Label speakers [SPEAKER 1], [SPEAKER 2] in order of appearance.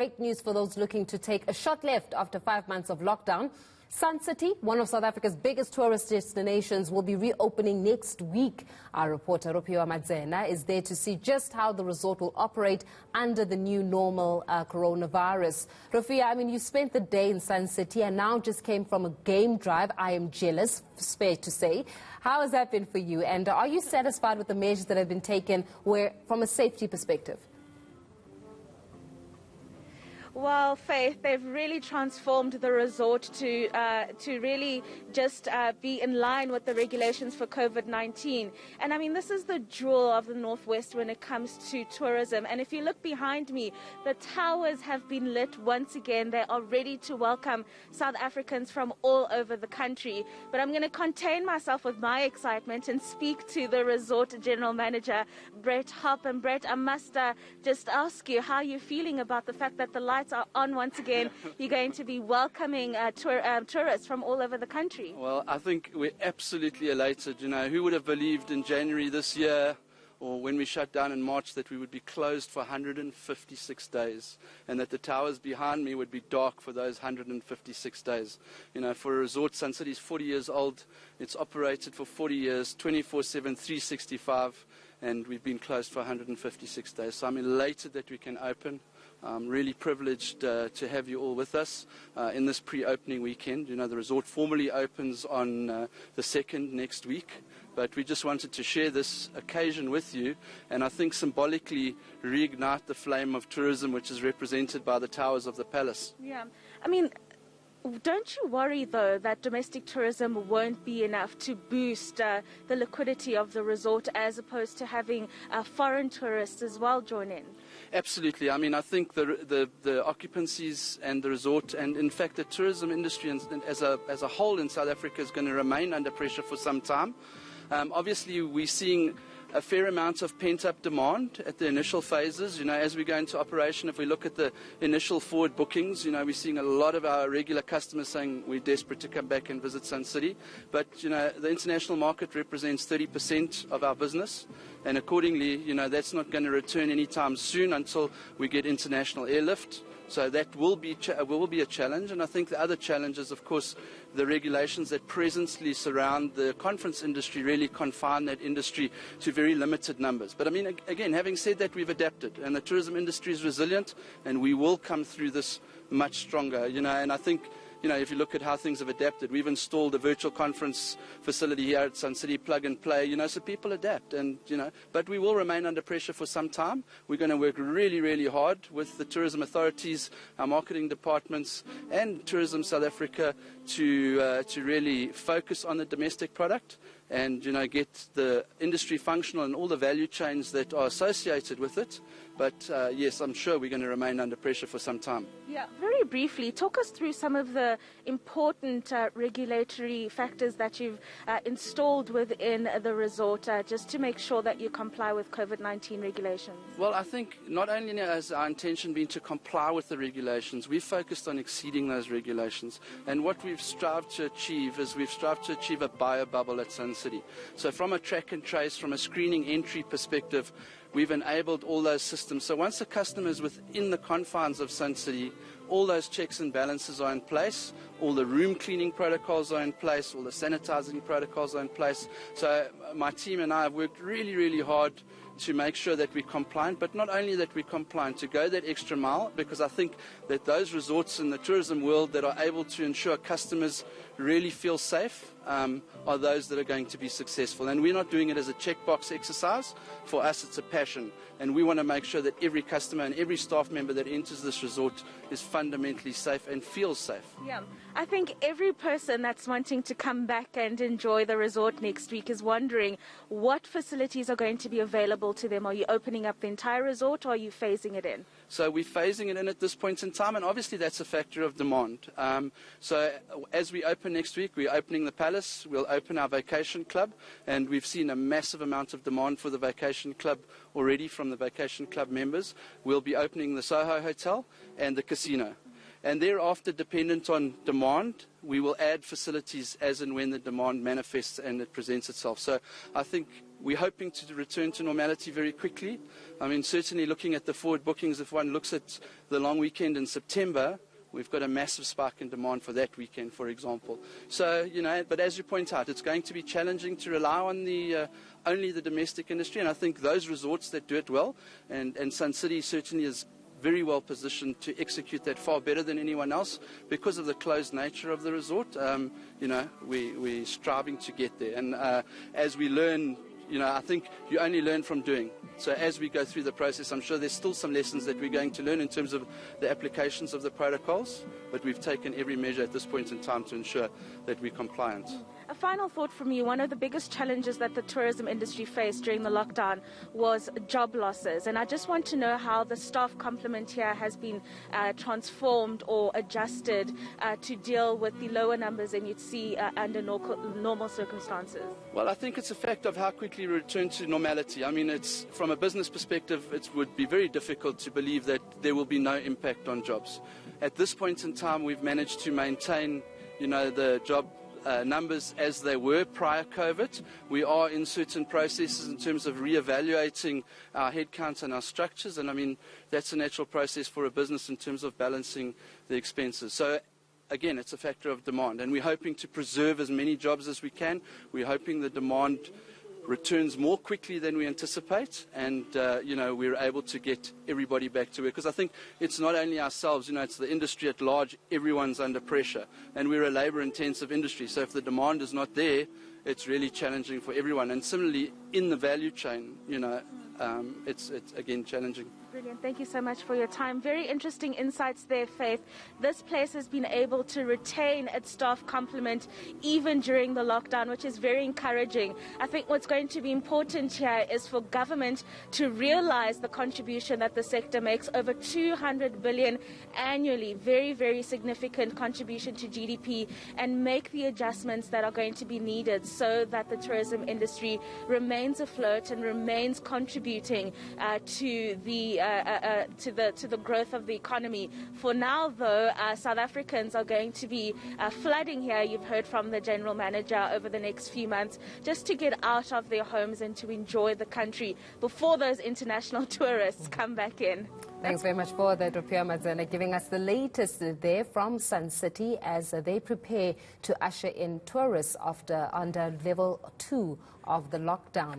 [SPEAKER 1] Great news for those looking to take a short left after 5 months of lockdown. Sun City, one of South Africa's biggest tourist destinations, will be reopening next week. Our reporter Ropiwa Madzena is there to see just how the resort will operate under the new normal coronavirus. Rofia, you spent the day in Sun City and now just came from a game drive. I am jealous, fair to say. How has that been for you? And are you satisfied with the measures that have been taken from a safety perspective?
[SPEAKER 2] Well, Faith, they've really transformed the resort to really just be in line with the regulations for COVID-19. And this is the jewel of the Northwest when it comes to tourism. And if you look behind me, the towers have been lit once again. They are ready to welcome South Africans from all over the country. But I'm going to contain myself with my excitement and speak to the resort general manager, Brett Hopp. And Brett, I must just ask you how you're feeling about the fact that the lights are on once again. You're going to be welcoming tourists from all over the country.
[SPEAKER 3] Well, I think we're absolutely elated. Who would have believed in January this year, or when we shut down in March, that we would be closed for 156 days and that the towers behind me would be dark for those 156 days. For a resort, Sun City is 40 years old. It's operated for 40 years, 24/7, 365, and we've been closed for 156 days. So I'm elated that we can open. I'm really privileged to have you all with us in this pre-opening weekend. The resort formally opens on the 2nd next week, but we just wanted to share this occasion with you and I think symbolically reignite the flame of tourism which is represented by the towers of the palace.
[SPEAKER 2] Yeah, don't you worry, though, that domestic tourism won't be enough to boost the liquidity of the resort as opposed to having foreign tourists as well join in?
[SPEAKER 3] Absolutely. I think the occupancies and the resort and, in fact, the tourism industry as a whole in South Africa is going to remain under pressure for some time. Obviously, we're seeing a fair amount of pent-up demand at the initial phases. As we go into operation, if we look at the initial forward bookings, we're seeing a lot of our regular customers saying we're desperate to come back and visit Sun City. But, the international market represents 30% of our business. And accordingly, that's not going to return anytime soon until we get international airlift. So that will be a challenge. And I think the other challenge is, of course, the regulations that presently surround the conference industry really confine that industry to very limited numbers. But again, having said that, we've adapted and the tourism industry is resilient and we will come through this much stronger, and I think, if you look at how things have adapted, we've installed a virtual conference facility here at Sun City, plug and play, so people adapt and, but we will remain under pressure for some time. We're going to work really, really hard with the tourism authorities, our marketing departments and Tourism South Africa to really focus on the domestic product and, get the industry functional and all the value chains that are associated with it. But yes, I'm sure we're going to remain under pressure for some time.
[SPEAKER 2] Yeah, very briefly, talk us through some of the important regulatory factors that you've installed within the resort just to make sure that you comply with COVID-19 regulations.
[SPEAKER 3] Well, I think not only has our intention been to comply with the regulations, we've focused on exceeding those regulations. And what we've strived to achieve is we've strived to achieve a bio bubble at Sun City. So from a track and trace, from a screening entry perspective, we've enabled all those systems. So once the customer is within the confines of Sun City, all those checks and balances are in place, all the room cleaning protocols are in place, all the sanitizing protocols are in place. So my team and I have worked really, really hard to make sure that we're compliant, but not only that we're compliant, to go that extra mile, because I think that those resorts in the tourism world that are able to ensure customers really feel safe are those that are going to be successful. And we're not doing it as a checkbox exercise. For us, it's a passion. And we want to make sure that every customer and every staff member that enters this resort is fundamentally safe and feels safe.
[SPEAKER 2] Yeah, I think every person that's wanting to come back and enjoy the resort next week is wondering what facilities are going to be available to them. Are you opening up the entire resort or are you phasing it in?
[SPEAKER 3] So we're phasing it in at this point in time, and obviously that's a factor of demand. So as we open next week, we're opening the Palace, we'll open our vacation club, and we've seen a massive amount of demand for the vacation club already from the vacation club members. We'll be opening the Soho Hotel and the casino. And thereafter, dependent on demand, we will add facilities as and when the demand manifests and it presents itself. So I think we're hoping to return to normality very quickly. I mean, certainly looking at the forward bookings, if one looks at the long weekend in September, we've got a massive spike in demand for that weekend, for example. So, but as you point out, it's going to be challenging to rely on only the domestic industry, and I think those resorts that do it well, and Sun City certainly is very well positioned to execute that far better than anyone else because of the closed nature of the resort. We're striving to get there, and as we learn, I think you only learn from doing. So as we go through the process, I'm sure there's still some lessons that we're going to learn in terms of the applications of the protocols, but we've taken every measure at this point in time to ensure that we're compliant.
[SPEAKER 2] A final thought from you. One of the biggest challenges that the tourism industry faced during the lockdown was job losses. And I just want to know how the staff complement here has been transformed or adjusted to deal with the lower numbers than you'd see under normal circumstances.
[SPEAKER 3] Well, I think it's a fact of how quickly we return to normality. I mean, it's from a business perspective, it would be very difficult to believe that there will be no impact on jobs. At this point in time, we've managed to maintain, the job numbers as they were prior COVID. We are in certain processes in terms of reevaluating our headcounts and our structures, and I mean that's a natural process for a business in terms of balancing the expenses. So again, it's a factor of demand, and we're hoping to preserve as many jobs as we can. We're hoping the demand returns more quickly than we anticipate, and we're able to get everybody back to work, because I think it's not only ourselves, it's the industry at large. Everyone's under pressure, and we're a labor intensive industry, so if the demand is not there, it's really challenging for everyone. And similarly in the value chain, it's again challenging.
[SPEAKER 2] Brilliant. Thank you so much for your time. Very interesting insights there, Faith. This place has been able to retain its staff complement even during the lockdown, which is very encouraging. I think what's going to be important here is for government to realize the contribution that the sector makes, over 200 billion annually, very, very significant contribution to GDP, and make the adjustments that are going to be needed so that the tourism industry remains afloat and remains contributing to the growth of the economy. For now, though, South Africans are going to be flooding here, you've heard from the general manager, over the next few months, just to get out of their homes and to enjoy the country before those international tourists come back in.
[SPEAKER 1] Thanks very much for that, Ropiwa Madzena, giving us the latest there from Sun City as they prepare to usher in tourists under level 2 of the lockdown.